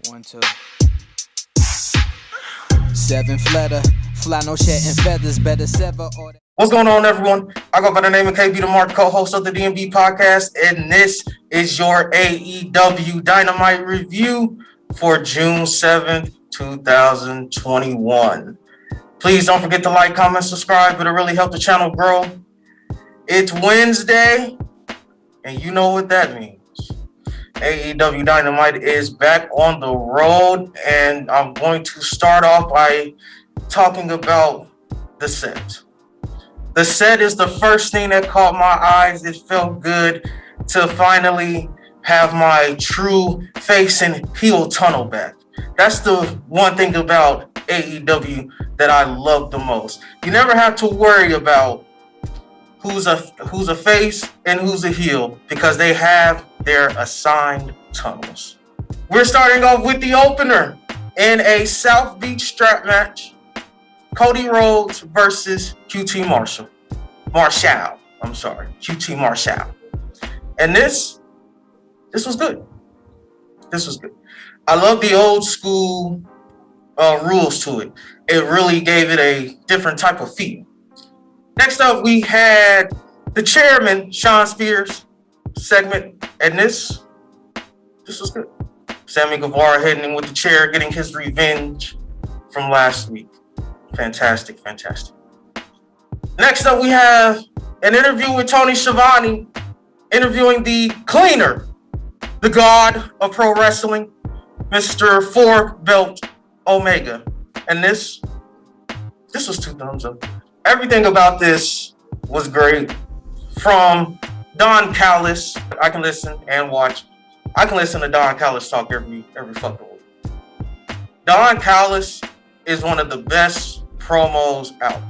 1, 2. 7 fletter, flannel shedding feathers, better sever or. What's going on, everyone? I go by the name of KBTHEMARK, co-host of the DMB podcast, and this is your AEW Dynamite review for June 7th, 2021. Please don't forget to like, comment, subscribe. It'll really help the channel grow. It's Wednesday, and you know what that means. AEW Dynamite is back on the road, and I'm going to start off by talking about the set. The set is the first thing that caught my eyes. It felt good to finally have my true face and heel tunnel back. That's the one thing about AEW that I love the most. You never have to worry about who's a face and who's a heel because they have their assigned tunnels. We're starting off with the opener in a South Beach strap match. Cody Rhodes versus QT Marshall. QT Marshall. And this was good. This was good. I love the old school rules to it. It really gave it a different type of feel. Next up, we had the chairman, Sean Spears, segment. And this was good. Sammy Guevara hitting with the chair, getting his revenge from last week. Fantastic. Next up, we have an interview with Tony Schiavone, interviewing the cleaner, the god of pro wrestling, Mr. 4-Belt Omega. And this was 2 thumbs up. Everything about this was great. From Don Callis, I can listen and watch. I can listen to Don Callis talk every fucking week. Don Callis is one of the best promos out.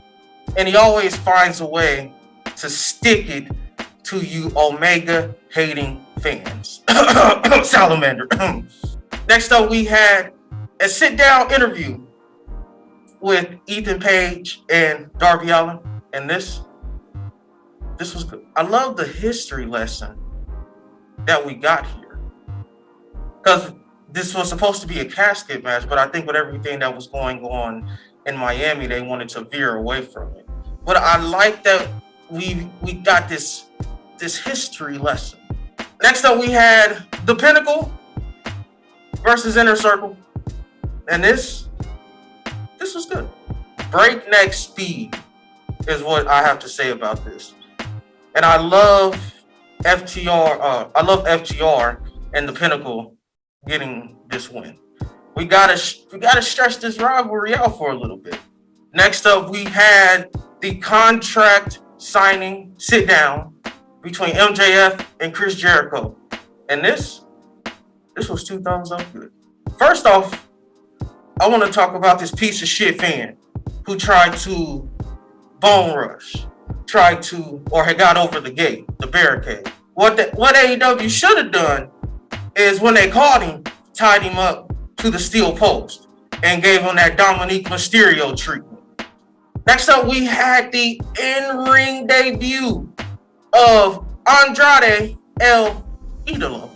And he always finds a way to stick it to you Omega hating fans. Salamander. Next up, we had a sit-down interview with Ethan Page and Darby Allin. And this was good. I love the history lesson that we got here. Because this was supposed to be a casket match, but I think with everything that was going on in Miami, they wanted to veer away from it. But I like that we got this history lesson. Next up, we had the Pinnacle versus Inner Circle. And this was good. Breakneck speed is what I have to say about this. And I love FTR and the Pinnacle getting this win. We gotta stretch this rivalry out for a little bit. Next up, we had the contract signing sit down between MJF and Chris Jericho. And this was 2 thumbs up good. First off, I want to talk about this piece of shit fan who tried to bone rush, or had got over the gate, the barricade. What AEW should have done is when they caught him, tied him up to the steel post and gave him that Dominic Mysterio treatment. Next up, we had the in-ring debut of Andrade El Idolo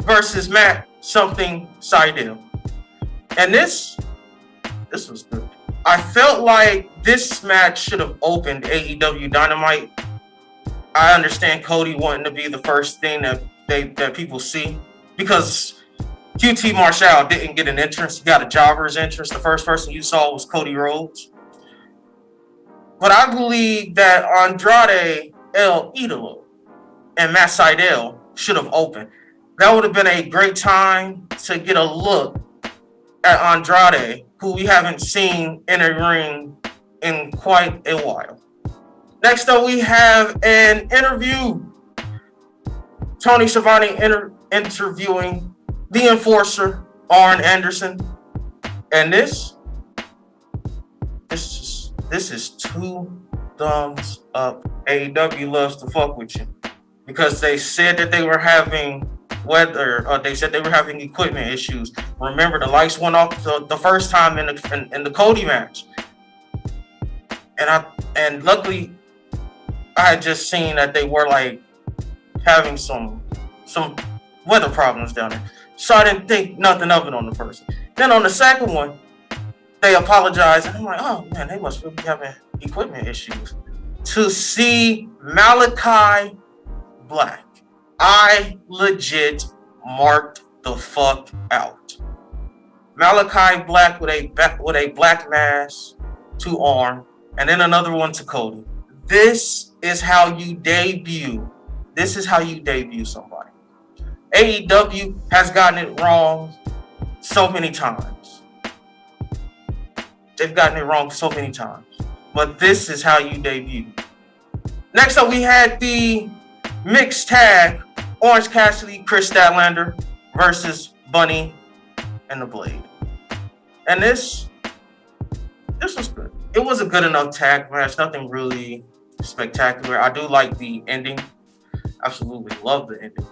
versus Matt Cydia. And this was good. I felt like this match should have opened AEW Dynamite. I understand Cody wanting to be the first thing that people see because QT Marshall didn't get an entrance. He got a jobber's entrance. The first person you saw was Cody Rhodes. But I believe that Andrade El Idolo and Matt Sydal should have opened. That would have been a great time to get a look at Andrade, who we haven't seen in a ring in quite a while. Next up, we have an interview. Tony Schiavone interviewing the Enforcer, Arn Anderson. And this is 2 thumbs up. AEW loves to fuck with you because they said that they were having equipment issues. Remember, the lights went off the first time in the Cody match, and luckily I had just seen that they were like having some weather problems down there. So I didn't think nothing of it on the first. Then on the second one, they apologized. And I'm like, oh man, they must really be having equipment issues. To see Malachi Black, I legit marked the fuck out. Malachi Black with a black mask to arm, and then another one to Cody. This is how you debut. This is how you debut somebody. AEW has gotten it wrong so many times. They've gotten it wrong so many times. But this is how you debut. Next up, we had the mixed tag, Orange Cassidy, Chris Statlander versus Bunny and the Blade. And this was good. It was a good enough tag match. Nothing really spectacular. I do like the ending. Absolutely love the ending.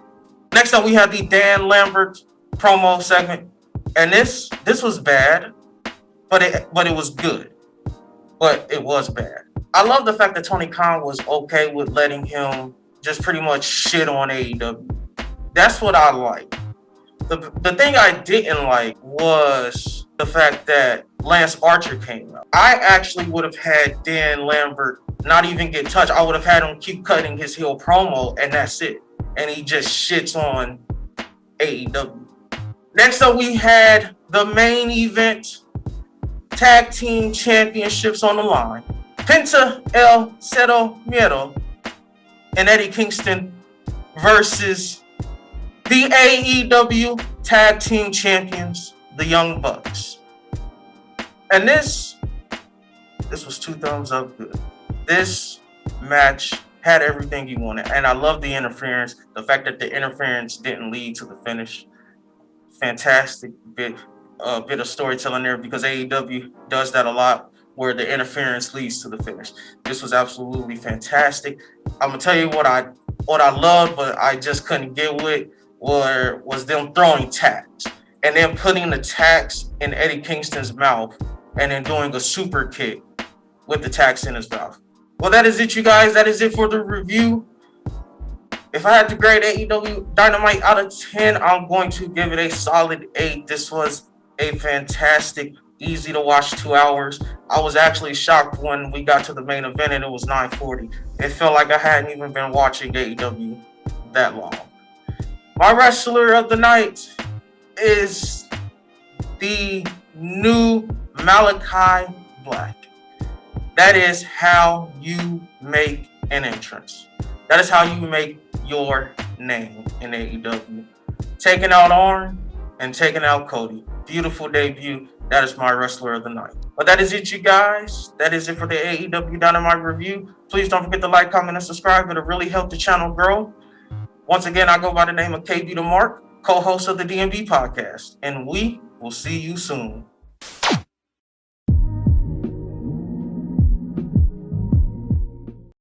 Next up, we have the Dan Lambert promo segment. And this was bad, but it was good. But it was bad. I love the fact that Tony Khan was okay with letting him just pretty much shit on AEW. That's what I like. The thing I didn't like was the fact that Lance Archer came out. I actually would have had Dan Lambert not even get touched. I would have had him keep cutting his heel promo, and that's it. And he just shits on AEW. Next up, we had the main event tag team championships on the line. Penta El Cero Miedo and Eddie Kingston versus the AEW tag team champions, the Young Bucks. And this was 2 thumbs up good. This match had everything you wanted. And I love the interference. The fact that the interference didn't lead to the finish. Fantastic bit of storytelling there, because AEW does that a lot, where the interference leads to the finish. This was absolutely fantastic. I'm gonna tell you what I loved, but I just couldn't get with, was them throwing tacks and then putting the tacks in Eddie Kingston's mouth and then doing a super kick with the tacks in his mouth. Well, that is it, you guys. That is it for the review. If I had to grade AEW Dynamite out of 10, I'm going to give it a solid 8. This was a fantastic, easy to watch 2 hours. I was actually shocked when we got to the main event and it was 9:40. It felt like I hadn't even been watching AEW that long. My wrestler of the night is the new Malachi Black. That is how you make an entrance. That is how you make your name in AEW. Taking out Arn and taking out Cody. Beautiful debut. That is my wrestler of the night. But that is it, you guys. That is it for the AEW Dynamite review. Please don't forget to like, comment, and subscribe. It'll really help the channel grow. Once again, I go by the name of KBTHEMARK, co-host of the DMV podcast. And we will see you soon.